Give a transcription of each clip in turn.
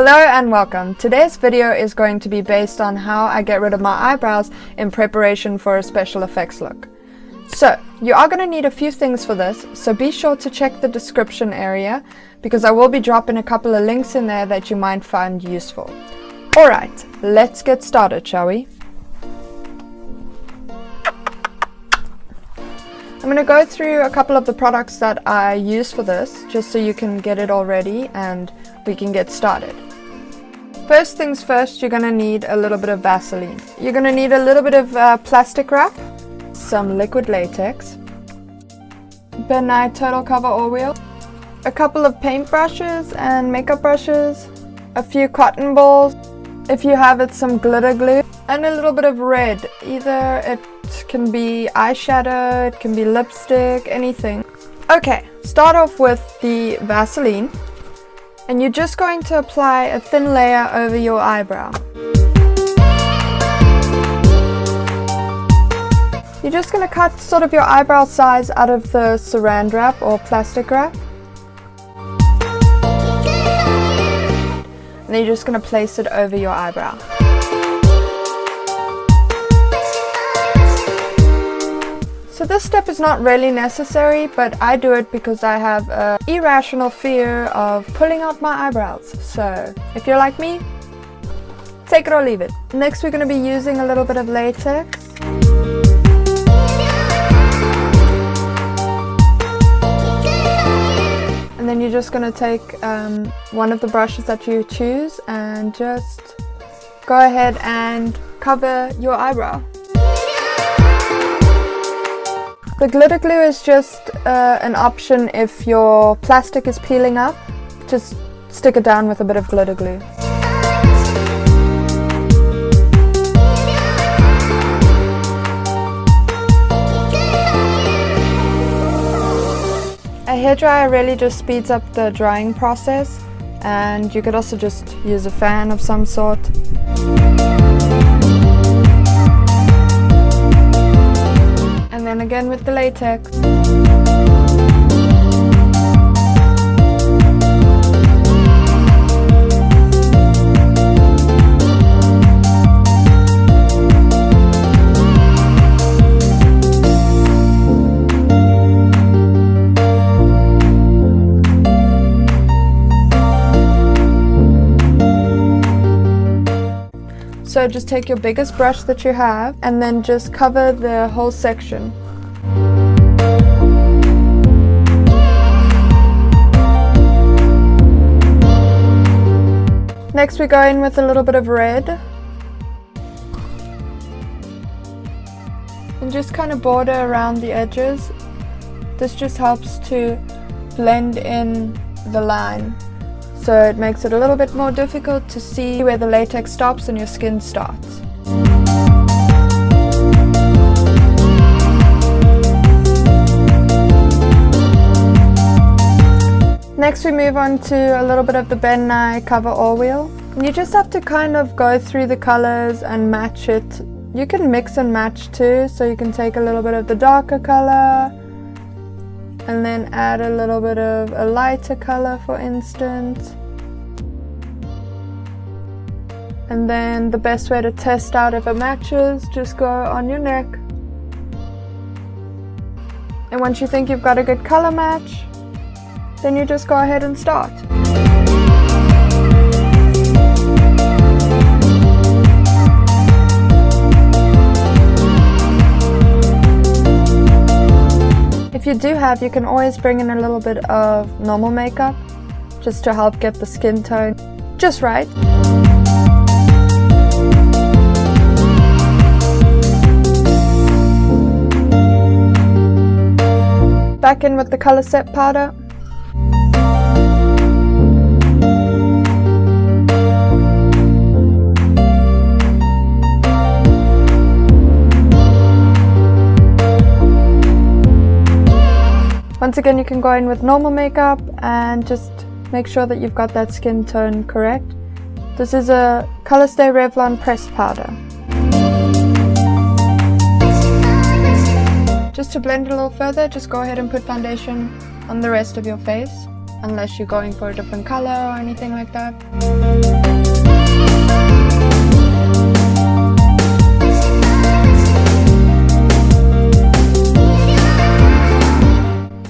Hello and welcome. Today's video is going to be based on how I get rid of my eyebrows in preparation for a special effects look. So, you are going to need a few things for this, so be sure to check the description area because I will be dropping a couple of links in there that you might find useful. Alright, let's get started, shall we? I'm going to go through a couple of the products that I use for this, just so you can get it all ready and we can get started. First things first, you're going to need a little bit of Vaseline. You're going to need a little bit of plastic wrap, some liquid latex, benign turtle cover oil, a couple of paint brushes and makeup brushes, a few cotton balls, if you have it, some glitter glue, and a little bit of red. Either it can be eyeshadow, it can be lipstick, anything. Okay, start off with the Vaseline, and you're just going to apply a thin layer over your eyebrow. You're just going to cut sort of your eyebrow size out of the Saran wrap or plastic wrap. And then you're just going to place it over your eyebrow. So this step is not really necessary, but I do it because I have an irrational fear of pulling out my eyebrows. So if you're like me, take it or leave it. Next we're going to be using a little bit of latex. And then you're just going to take one of the brushes that you choose and just go ahead and cover your eyebrow. The glitter glue is just an option if your plastic is peeling up. Just stick it down with a bit of glitter glue. A hairdryer really just speeds up the drying process, and you could also just use a fan of some sort. And then again with the latex. So just take your biggest brush that you have and then just cover the whole section. Next we go in with a little bit of red. And just kind of border around the edges. This just helps to blend in the line. So it makes it a little bit more difficult to see where the latex stops and your skin starts. Next we move on to a little bit of the benign cover oil. And you just have to kind of go through the colors and match it. You can mix and match too, so you can take a little bit of the darker color and then add a little bit of a lighter color, for instance. And then the best way to test out if it matches, just go on your neck. And once you think you've got a good color match, then you just go ahead and start. If you do have, you can always bring in a little bit of normal makeup just to help get the skin tone just right. Back in with the color set powder. Once again, you can go in with normal makeup and just make sure that you've got that skin tone correct. This is a Color Stay Revlon pressed powder. Just to blend it a little further, just go ahead and put foundation on the rest of your face. unless you're going for a different color or anything like that.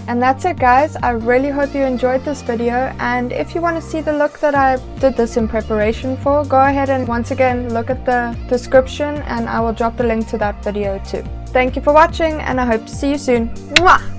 And that's it guys, I really hope you enjoyed this video, and if you want to see the look that I did this in preparation for, go ahead and once again look at the description and I will drop the link to that video too. Thank you for watching and I hope to see you soon. Mwah!